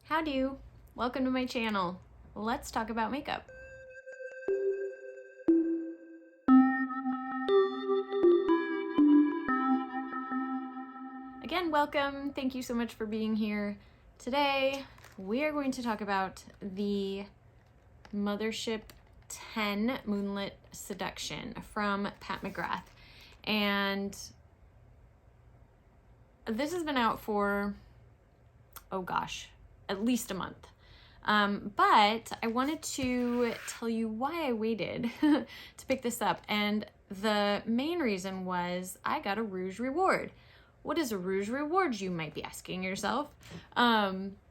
Howdy, welcome to my channel. Let's talk about makeup. Again, welcome. Thank you so much for being here. Today, we are going to talk about the Mothership X Moonlit Seduction from Pat McGrath. And this has been out for, oh gosh, at least a month. But I wanted to tell you why I waited to pick this up. And the main reason was I got a Rouge reward. What is a Rouge reward, you might be asking yourself?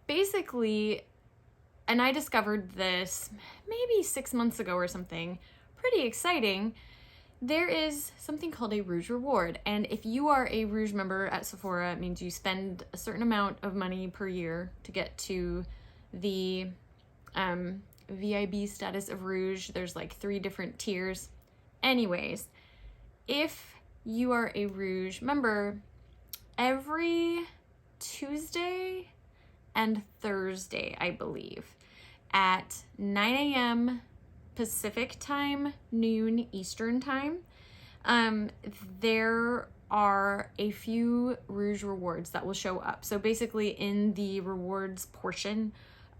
Basically, and I discovered this maybe 6 months ago or something, pretty exciting. There is something called a Rouge reward. And if you are a Rouge member at Sephora, it means you spend a certain amount of money per year to get to the VIB status of Rouge. There's like 3 different tiers. Anyways, if you are a Rouge member, every Tuesday and Thursday, I believe, at 9 a.m. Pacific time, noon Eastern time, there are a few Rouge rewards that will show up. So basically in the rewards portion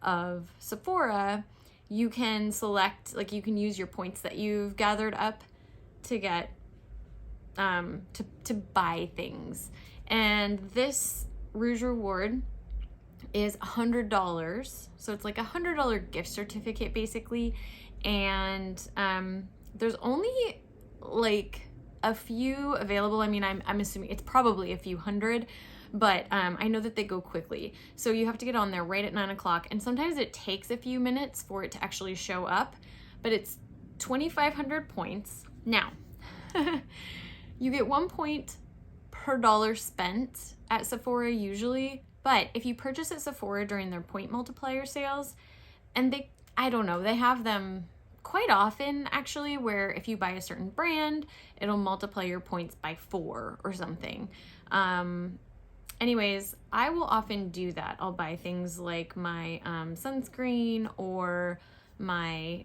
of Sephora, you can select, like you can use your points that you've gathered up to get, to buy things. And this Rouge reward is $100. So it's like a $100 gift certificate basically. And there's only like a few available. I mean, I'm assuming it's probably a few hundred, but I know that they go quickly. So you have to get on there right at 9 o'clock. And sometimes it takes a few minutes for it to actually show up, but it's 2,500 points. Now, you get 1 point per dollar spent at Sephora usually, but if you purchase at Sephora during their point multiplier sales, and I don't know, they have them quite often actually, where if you buy a certain brand, it'll multiply your points by 4 or something. Anyways, I will often do that. I'll buy things like my sunscreen or my,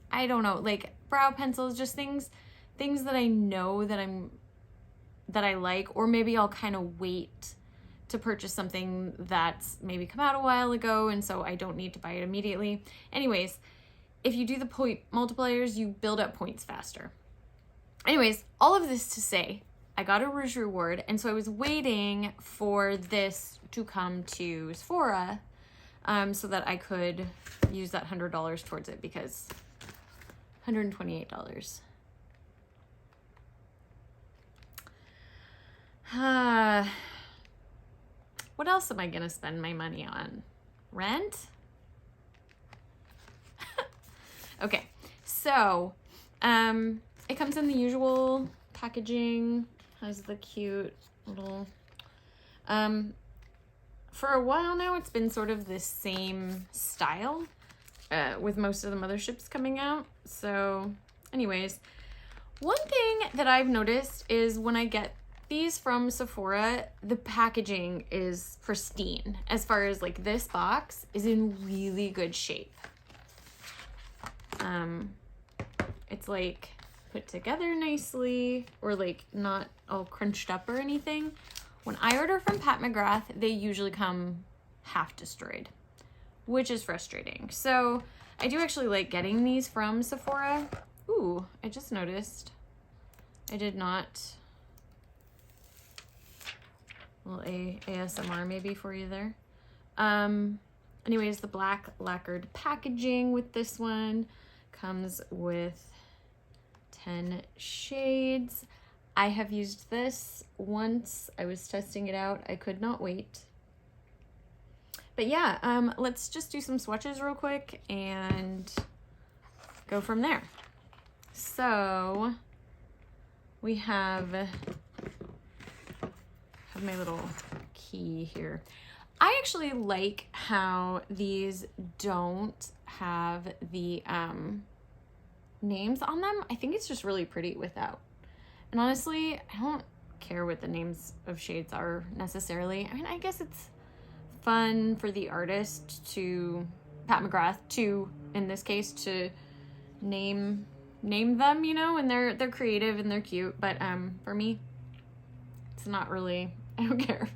I don't know, like brow pencils, just things that I know that I like, or maybe I'll kind of wait to purchase something that's maybe come out a while ago, and so I don't need to buy it immediately. Anyways, if you do the point multipliers, you build up points faster. Anyways, all of this to say, I got a Rouge reward, and so I was waiting for this to come to Sephora so that I could use that $100 towards it, because $128. What else am I gonna spend my money on? Rent? Okay, so it comes in the usual packaging, has the cute little, for a while now it's been sort of this same style with most of the motherships coming out. So anyways, one thing that I've noticed is when I get these from Sephora, the packaging is pristine. As far as like this box is in really good shape. It's like put together nicely, or like not all crunched up or anything. When I order from Pat McGrath, they usually come half destroyed, which is frustrating. So I do actually like getting these from Sephora. Ooh, I just noticed I did not, a little ASMR maybe for you there. Anyways, the black lacquered packaging with this one comes with 10 shades. I have used this once. I was testing it out. I could not wait. But yeah, let's just do some swatches real quick and go from there. So we have my little key here. I actually like how these don't have the names on them. I think it's just really pretty without. And honestly, I don't care what the names of shades are necessarily. I mean, I guess it's fun for the artist to, Pat McGrath, to, in this case, to name them, you know, and they're creative and they're cute, but for me, it's not really, I don't care.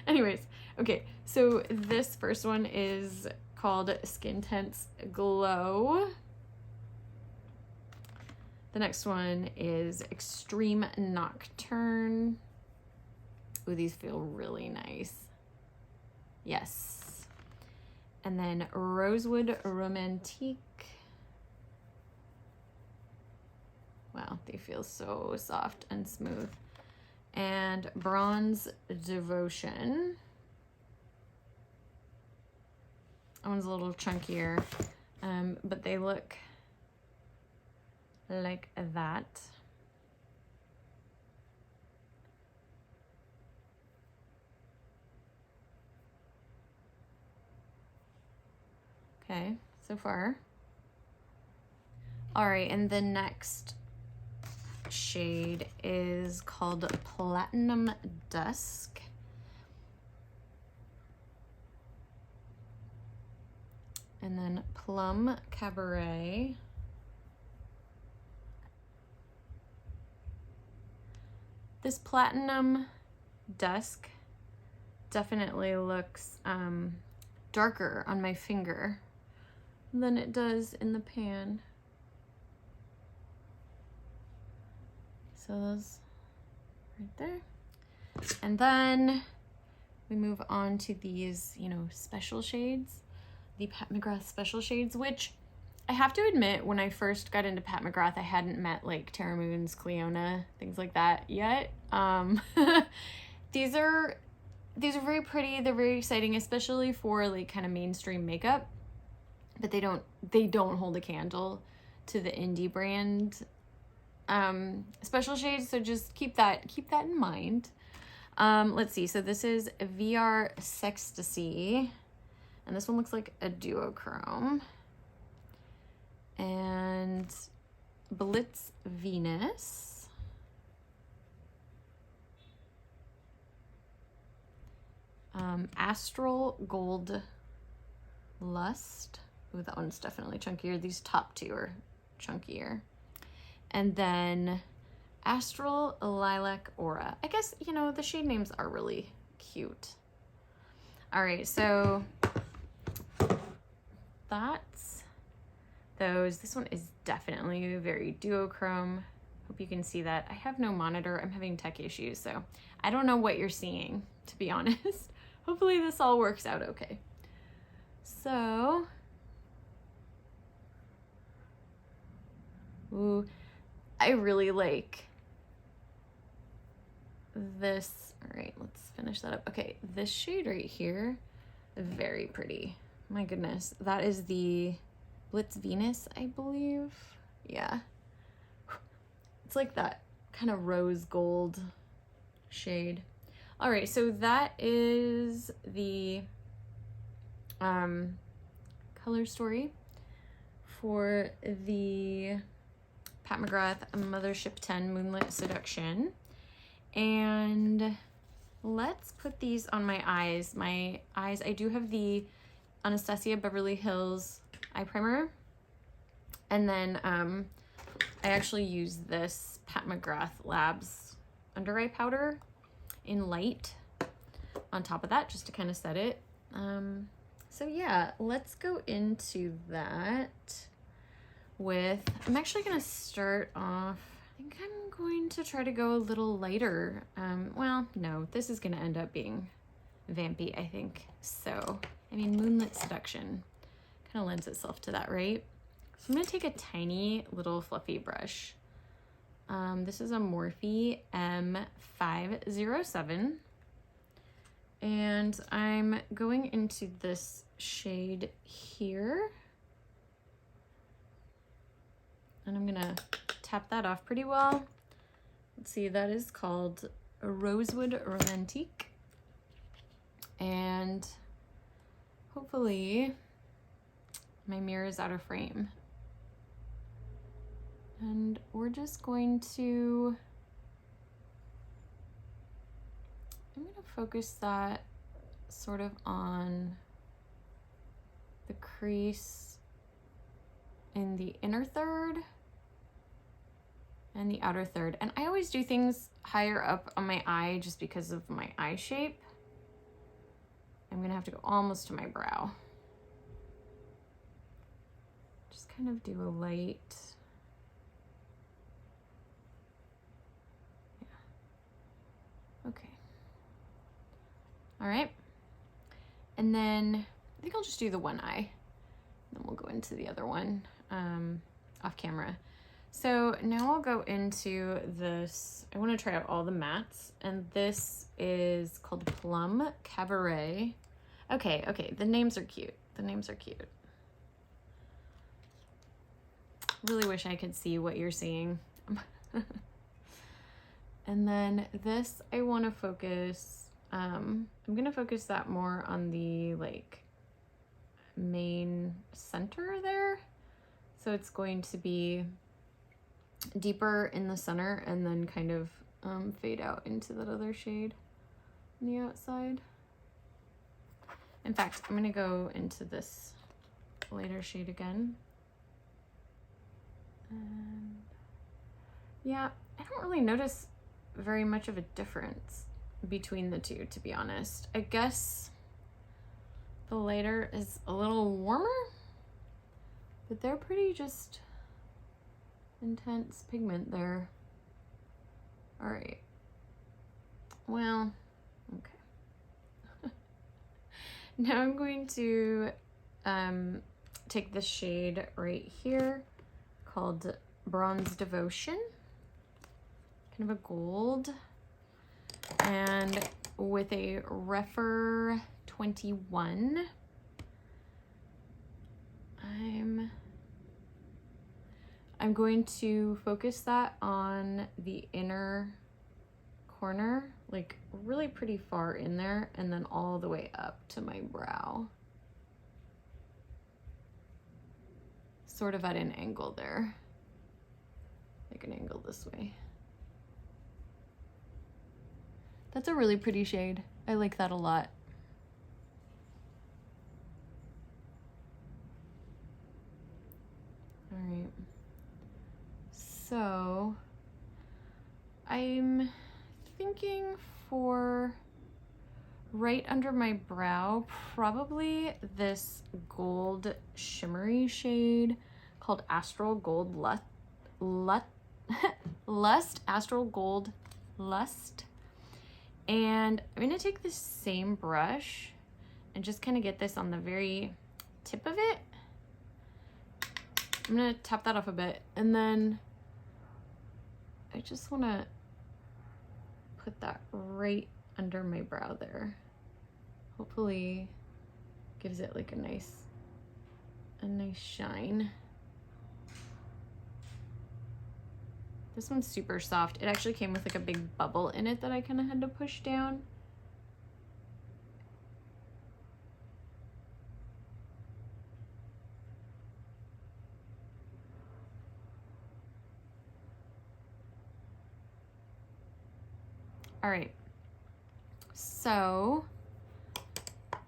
Anyways, okay, so this first one is called Skin Tense Glow. The next one is Extreme Nocturne. Ooh, these feel really nice. Yes. And then Rosewood Romantique. Wow, they feel so soft and smooth. And Bronze Devotion. That one's a little chunkier, but they look like that. Okay, so far. All right, and the next shade is called Platinum Dusk. And then Plum Cabaret. This Platinum Dusk definitely looks darker on my finger than it does in the pan. So those right there. And then we move on to these, you know, special shades, the Pat McGrath special shades, which I have to admit, when I first got into Pat McGrath, I hadn't met like Tara Moon's, Cleona, things like that yet. These are very pretty. They're very exciting, especially for like kind of mainstream makeup, but they don't hold a candle to the indie brand special shades. So just keep that in mind. Let's see. So this is VR Sextasy, and this one looks like a duochrome. And Blitz Venus. Astral Gold Lust. Ooh, that one's definitely chunkier. These top two are chunkier. And then Astral Lilac Aura. I guess, you know, the shade names are really cute. All right, so that's those. This one is definitely very duochrome. Hope you can see that. I have no monitor. I'm having tech issues, so I don't know what you're seeing, to be honest. Hopefully this all works out okay. So, ooh, I really like this. All right, let's finish that up. Okay, this shade right here, very pretty. My goodness, that is the Blitz Venus, I believe. Yeah. It's like that kind of rose gold shade. All right, so that is the color story for the Pat McGrath Mothership X Moonlit Seduction. And let's put these on my eyes. My eyes, I do have the Anastasia Beverly Hills eye primer, and then I actually use this Pat McGrath Labs under eye powder in light on top of that, just to kind of set it. So yeah, let's go into that with, I'm actually gonna start off, I think I'm going to try to go a little lighter. Well, no, this is gonna end up being vampy, I think. So, I mean, Moonlit Seduction kind of lends itself to that, right? So I'm gonna take a tiny little fluffy brush. This is a Morphe M507. And I'm going into this shade here. And I'm gonna tap that off pretty well. Let's see, that is called a Rosewood Romantique. And hopefully my mirror is out of frame. And we're just going to, I'm gonna focus that sort of on the crease in the inner third and the outer third. And I always do things higher up on my eye just because of my eye shape. I'm gonna have to go almost to my brow. Just kind of do a light, yeah, okay. All right, and then I think I'll just do the one eye, then we'll go into the other one off camera. So now I'll go into this. I want to try out all the mattes, and this is called Plum Cabaret. Okay, the names are cute. The names are cute. Really wish I could see what you're seeing. And then this, I want to focus, I'm going to focus that more on the like main center there. So it's going to be deeper in the center and then kind of fade out into that other shade on the outside. In fact, I'm gonna go into this lighter shade again. And yeah, I don't really notice very much of a difference between the two, to be honest. I guess the lighter is a little warmer, but they're pretty just intense pigment there. All right. Well, okay. Now I'm going to take this shade right here called Bronze Devotion, kind of a gold, and with a Refer 21, I'm going to focus that on the inner corner, like really pretty far in there, and then all the way up to my brow. Sort of at an angle there. Like an angle this way. That's a really pretty shade. I like that a lot. All right. So I'm thinking for right under my brow, probably this gold shimmery shade called Astral Gold Lust, Astral Gold Lust. And I'm gonna take the same brush and just kind of get this on the very tip of it. I'm gonna tap that off a bit, and then I just wanna put that right under my brow there. Hopefully gives it like a nice shine. This one's super soft. It actually came with like a big bubble in it that I kind of had to push down. All right, so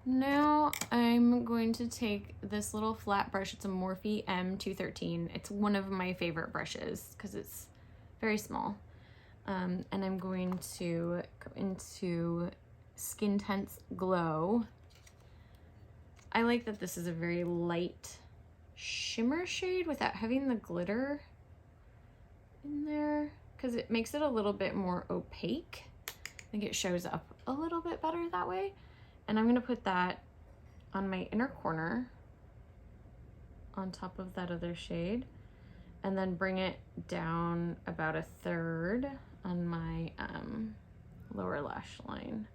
now I'm going to take this little flat brush. It's a Morphe M213. It's one of my favorite brushes because it's very small. And I'm going to go into Skin Tense Glow. I like that this is a very light shimmer shade without having the glitter in there, because it makes it a little bit more opaque. I think it shows up a little bit better that way. And I'm gonna put that on my inner corner on top of that other shade, and then bring it down about a third on my lower lash line.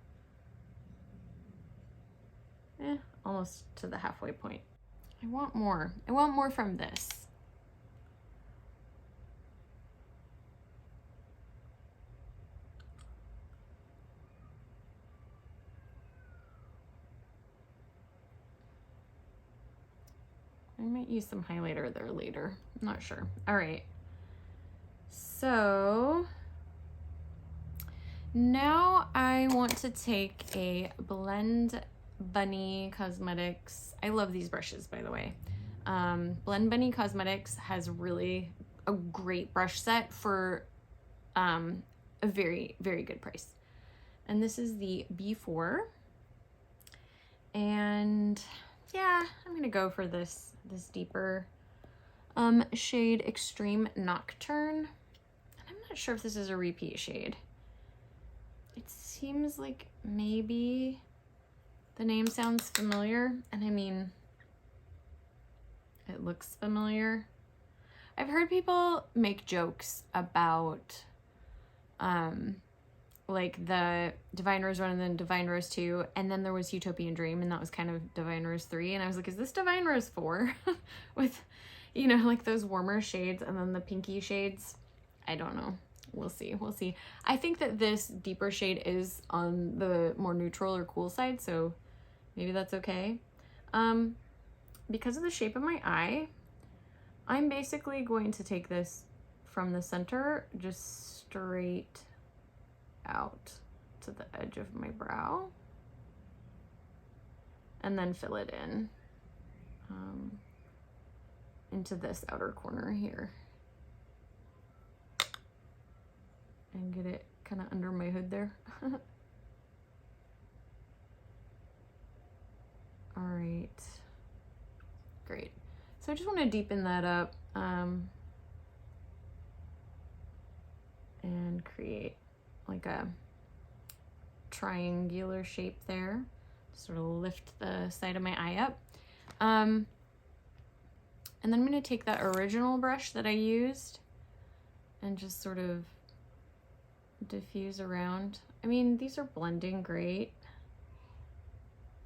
Almost to the halfway point. I want more. I want more from this. I might use some highlighter there later. I'm not sure. All right. So now I want to take a blend Bunny Cosmetics. I love these brushes, by the way. Blend Bunny Cosmetics has really a great brush set for a very, very good price. And this is the B4. And yeah, I'm gonna go for this deeper shade, Extreme Nocturne. And I'm not sure if this is a repeat shade. It seems like maybe the name sounds familiar, and I mean, it looks familiar. I've heard people make jokes about like the Divine Rose 1 and then Divine Rose 2, and then there was Huetopian Dream, and that was kind of Divine Rose 3, and I was like, is this Divine Rose 4? With, you know, like those warmer shades and then the pinky shades. I don't know. We'll see. We'll see. I think that this deeper shade is on the more neutral or cool side, so maybe that's okay. Because of the shape of my eye, I'm basically going to take this from the center just straight out to the edge of my brow and then fill it in into this outer corner here and get it kind of under my hood there. All right, great. So I just want to deepen that up and create like a triangular shape there. Sort of lift the side of my eye up. And then I'm going to take that original brush that I used and just sort of diffuse around. I mean, these are blending great.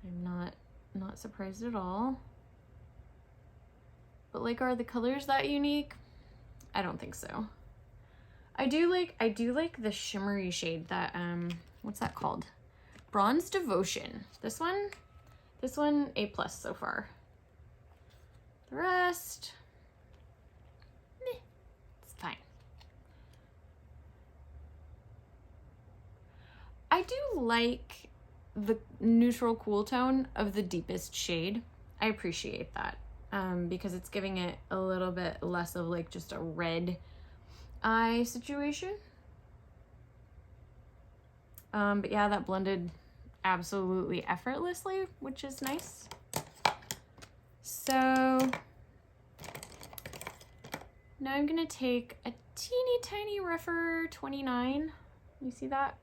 I'm not surprised at all. But like, are the colors that unique? I don't think so. I do like the shimmery shade that what's that called? Bronze Devotion. This one A+ so far. The rest, meh, it's fine. I do like the neutral cool tone of the deepest shade. I appreciate that because it's giving it a little bit less of like just a red eye situation. But yeah, that blended absolutely effortlessly, which is nice. So now I'm gonna take a teeny tiny rougher 29. You see that?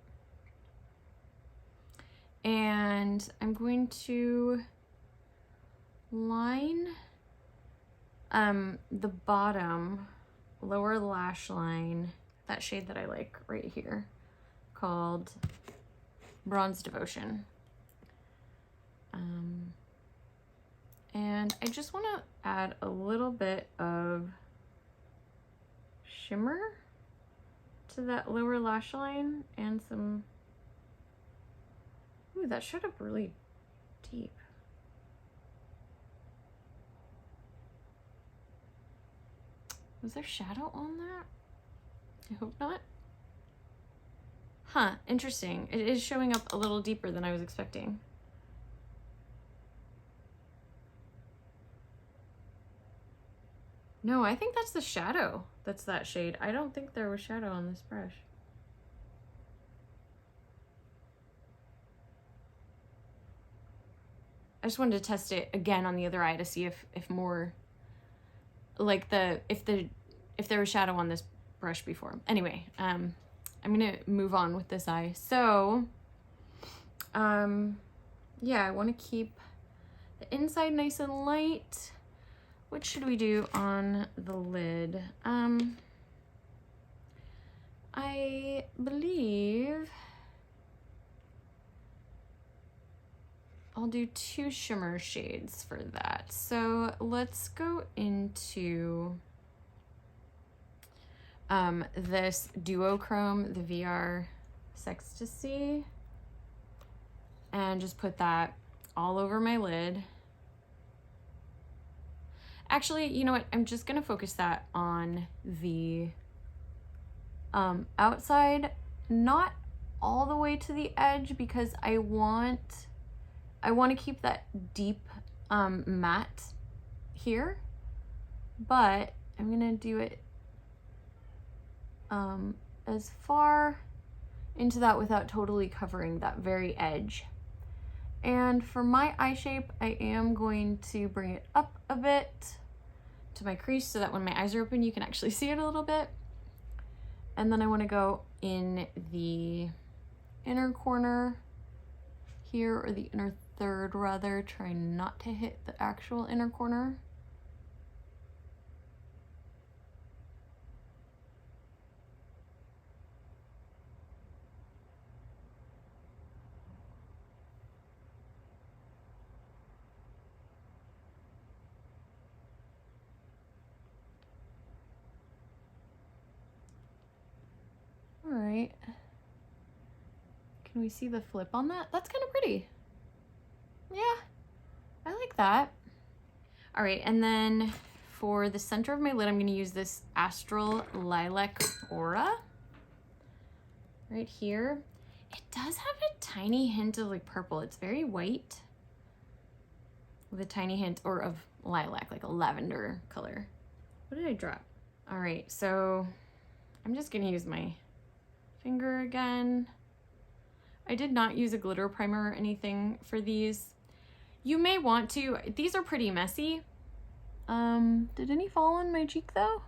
And I'm going to line the bottom lower lash line, that shade that I like right here, called Bronze Devotion. And I just want to add a little bit of shimmer to that lower lash line and some, ooh, that showed up really deep. Was there shadow on that? I hope not. Huh, interesting. It is showing up a little deeper than I was expecting. No, I think that's the shadow. That's that shade. I don't think there was shadow on this brush. I just wanted to test it again on the other eye to see if more, like if there was shadow on this brush before. Anyway, I'm gonna move on with this eye. So, yeah, I want to keep the inside nice and light. What should we do on the lid? I believe I'll do 2 shimmer shades for that. So let's go into this duochrome, the VR Sextasy, and just put that all over my lid. Actually, you know what? I'm just gonna focus that on the outside, not all the way to the edge, because I want I want to keep that deep matte here, but I'm gonna do it as far into that without totally covering that very edge. And for my eye shape, I am going to bring it up a bit to my crease so that when my eyes are open, you can actually see it a little bit. And then I want to go in the inner corner here, or the inner third rather, trying not to hit the actual inner corner. All right. Can we see the flip on that? That's kind of pretty. Yeah, I like that. All right, and then for the center of my lid, I'm gonna use this Astral Lilac Aura right here. It does have a tiny hint of like purple. It's very white with a tiny hint, or of lilac, like a lavender color. What did I drop? All right, so I'm just gonna use my finger again. I did not use a glitter primer or anything for these. You may want to. These are pretty messy. Did any fall on my cheek though?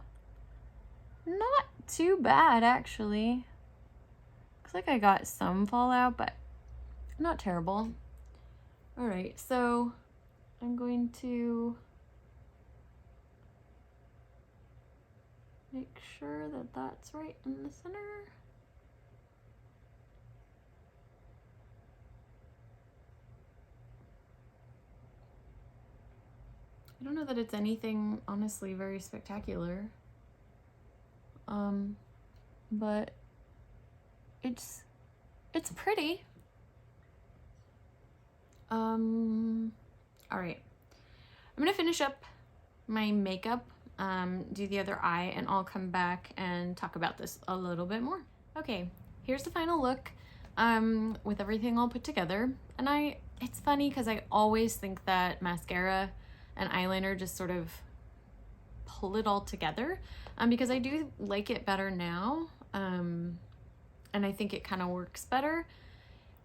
Not too bad actually. Looks like I got some fallout, but not terrible. All right, so I'm going to make sure that that's right in the center. I don't know that it's anything, honestly, very spectacular. But it's pretty. All right. I'm gonna finish up my makeup, do the other eye, and I'll come back and talk about this a little bit more. Okay, here's the final look, with everything all put together. And it's funny because I always think that mascara and eyeliner just sort of pull it all together, because I do like it better now, and I think it kind of works better.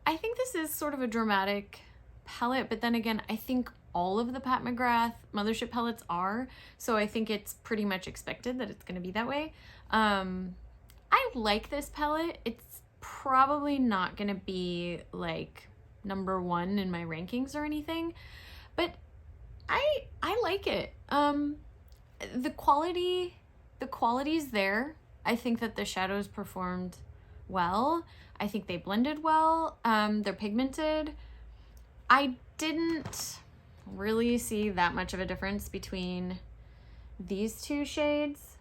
I think this is sort of a dramatic palette, but then again, I think all of the Pat McGrath Mothership palettes are, so I think it's pretty much expected that it's going to be that way. I like this palette. It's probably not going to be like #1 in my rankings or anything, but I like it. The quality's there. I think that the shadows performed well. I think they blended well. They're pigmented. I didn't really see that much of a difference between these two shades.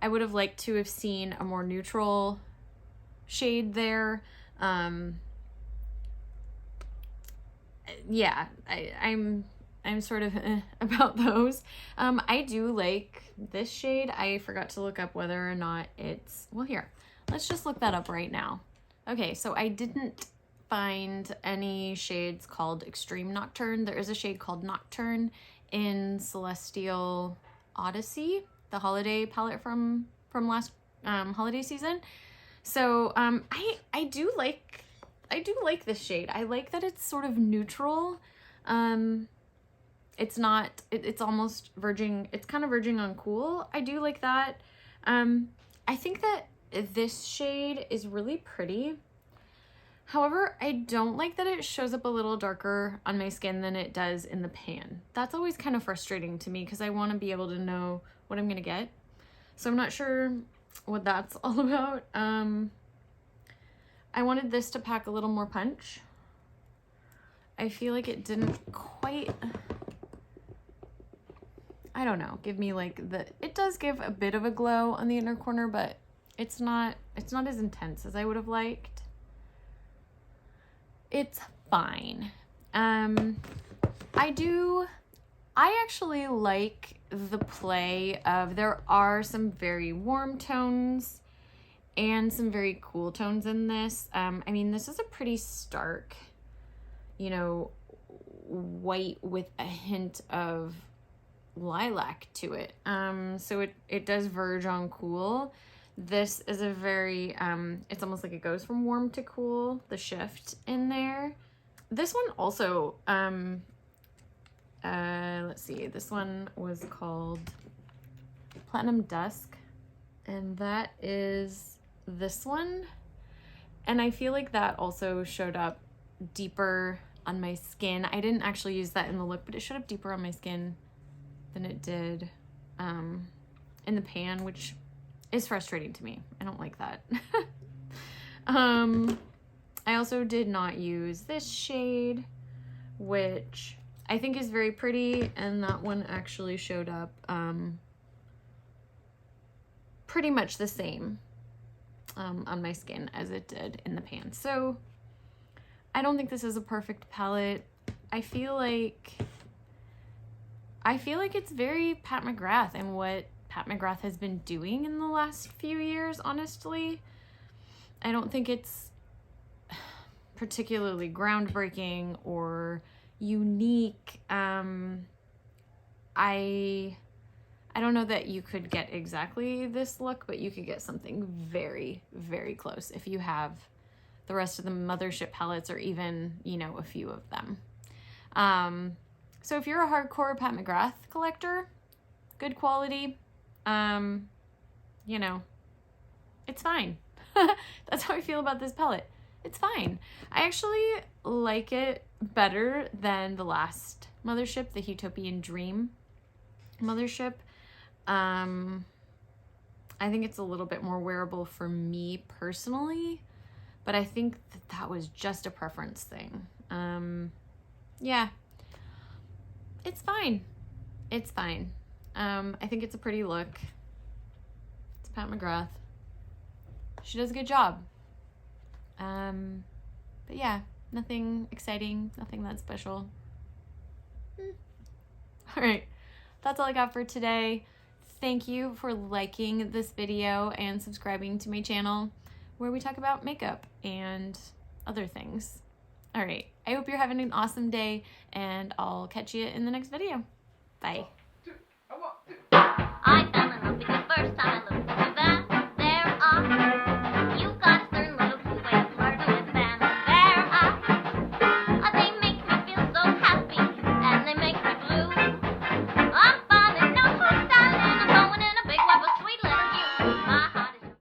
I would have liked to have seen a more neutral shade there. Yeah, I'm sort of about those. I do like this shade. I forgot to look up whether or not it's, well, here, let's just look that up right now. Okay, so I didn't find any shades called Extreme Nocturne. There is a shade called Nocturne in Celestial Odyssey, the holiday palette from last holiday season. So I do like this shade. I like that it's sort of neutral. It's not, it's almost verging, it's kind of verging on cool. I do like that. I think that this shade is really pretty. However, I don't like that it shows up a little darker on my skin than it does in the pan. That's always kind of frustrating to me because I want to be able to know what I'm going to get. So I'm not sure what that's all about. I wanted this to pack a little more punch. I feel like it didn't quite, I don't know, give me like it does give a bit of a glow on the inner corner, but it's not as intense as I would have liked. It's fine. I actually like the play of, there are some very warm tones and some very cool tones in this. I mean, this is a pretty stark you know, white with a hint of lilac to it. So it does verge on cool. This is a very, it's almost like it goes from warm to cool, the shift in there. This one also, let's see, this one was called Platinum Dusk, and that is this one. And I feel like that also showed up deeper on my skin. I didn't actually use that in the look, but it showed up deeper on my skin than it did in the pan, which is frustrating to me. I don't like that. I also did not use this shade, which I think is very pretty, and that one actually showed up pretty much the same on my skin as it did in the pan. So I don't think this is a perfect palette. I feel like it's very Pat McGrath and what Pat McGrath has been doing in the last few years, honestly. I don't think it's particularly groundbreaking or unique. I don't know that you could get exactly this look, but you could get something very, very close if you have the rest of the Mothership palettes, or even, you know, a few of them. So if you're a hardcore Pat McGrath collector, good quality, you know, it's fine. That's how I feel about this palette. It's fine. I actually like it better than the last Mothership, the Huetopian Dream Mothership. I think it's a little bit more wearable for me personally, but I think that was just a preference thing. Yeah, it's fine. It's fine. I think it's a pretty look. It's Pat McGrath. She does a good job. But yeah, nothing exciting, nothing that special. All right, that's all I got for today. Thank you for liking this video and subscribing to my channel, where we talk about makeup and other things. All right, I hope you're having an awesome day, and I'll catch you in the next video. Bye. I